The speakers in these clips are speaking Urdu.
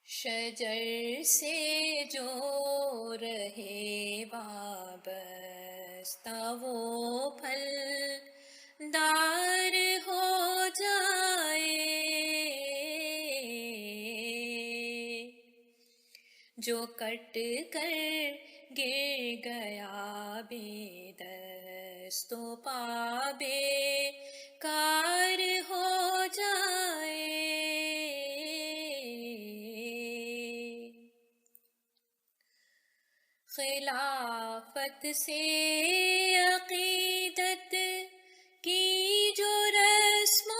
شجر سے جو رہے وابستہ وہ پھل دار ہو جائے، جو کٹ کر گر گیا بے دست و پا بے کار ہو جائے۔ خلافت سے عقیدت کی جو رسم و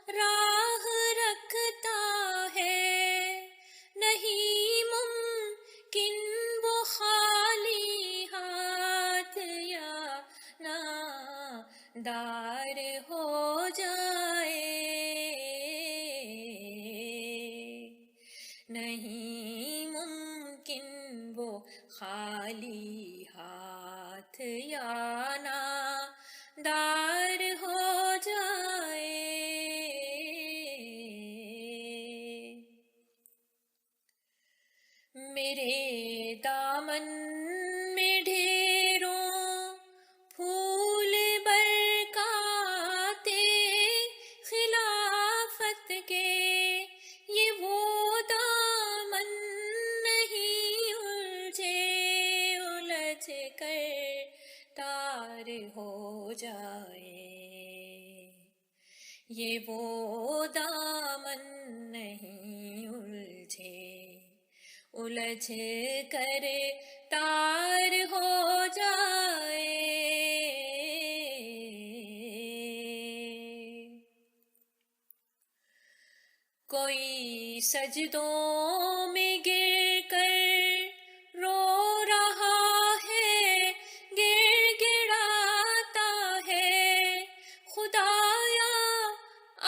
راہ رکھتا ہے، نہیں ممکن وہ خالی ہاتھ یا نادار ہو جائے، نہیں ممکن وہ خالی ہاتھ یا نادار ہو جائے۔ میرے دامن میں ڈھیروں پھول برکاتے خلافت کے، یہ وہ دامن نہیں الجھ کر تار ہو جائے، یہ وہ دامن نہیں الجھ کر تار ہو جائے۔ کوئی سجدوں میں گر کر رو رہا ہے، گر گڑاتا ہے، خدایا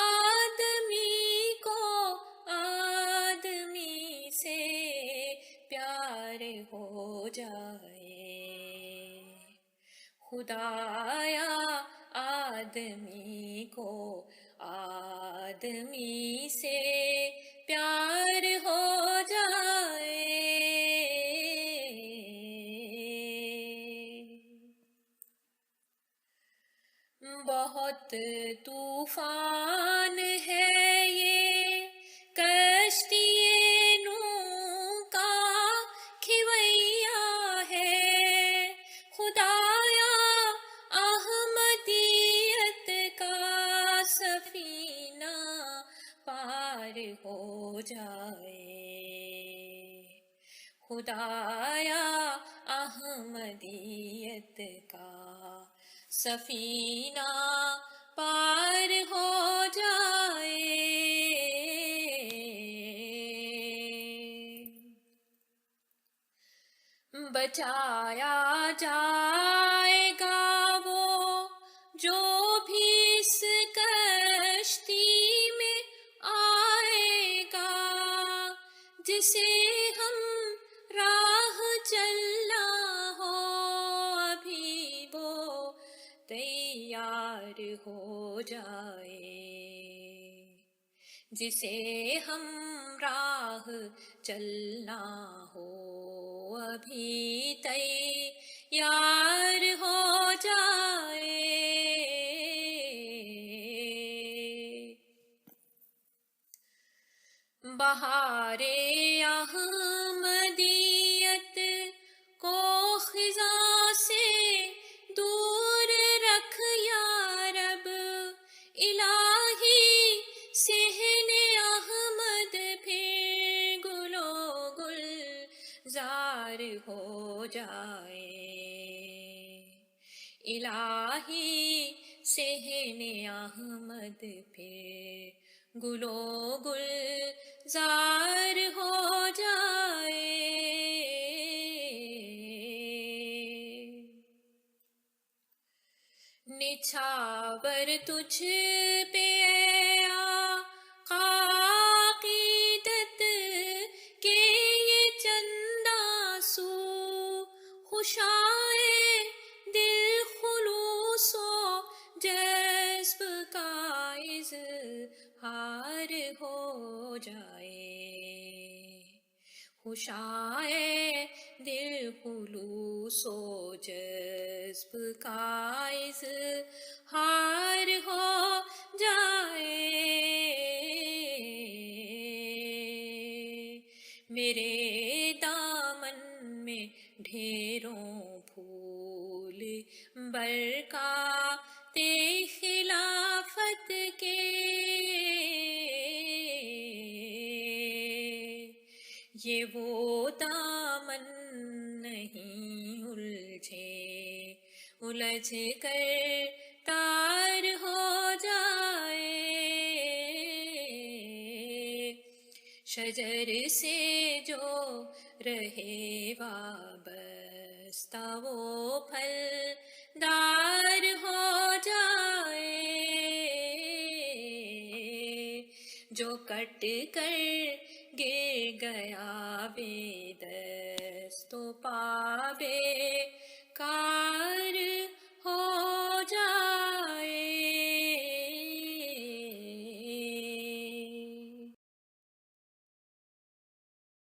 آدمی کو آدمی سے پیار ہو جائے، خدایا آدمی کو آدمی سے پیار ہو جائے۔ بہت طوفان ہے یہ کشتی نوح کا کھویا ہے، خدایا احمدیت کا سفینہ پار ہو جائے، خدایا احمدیت کا سفینہ پار ہو جائے۔ بچایا جائے گا وہ جو بھی اس کشتی میں آئے گا، جسے ہم راہ چلنا ہو ابھی وہ تیار ہو جائے، جسے ہم راہ چلنا ہو ابھی تیار ہو جائے۔ بہار احمدیت کو خزاں سے دور رکھ یا رب، الہی صحن احمد پھر گل و گلزار ہو جائے، الہی صحن احمد پھر گل و گلزار ہو جائے۔ نچھاور تجھ پہ اے آقا عقیدت کے یہ چند آنسو، خوشائے دل خلوص و جذب کا اظہار ہو جائے، خوشائے دل خلوص و جذب کا اظہار ہو جائے، میرے دامن میں ڈھیروں پھول برکات خلافت کے، یہ وہ دامن نہیں الجھ کر تار ہو جائے، شجر سے جو رہے وابستہ وہ پھل دار ہو جائے، جو کٹ کر گر گیا بے دست و پا بے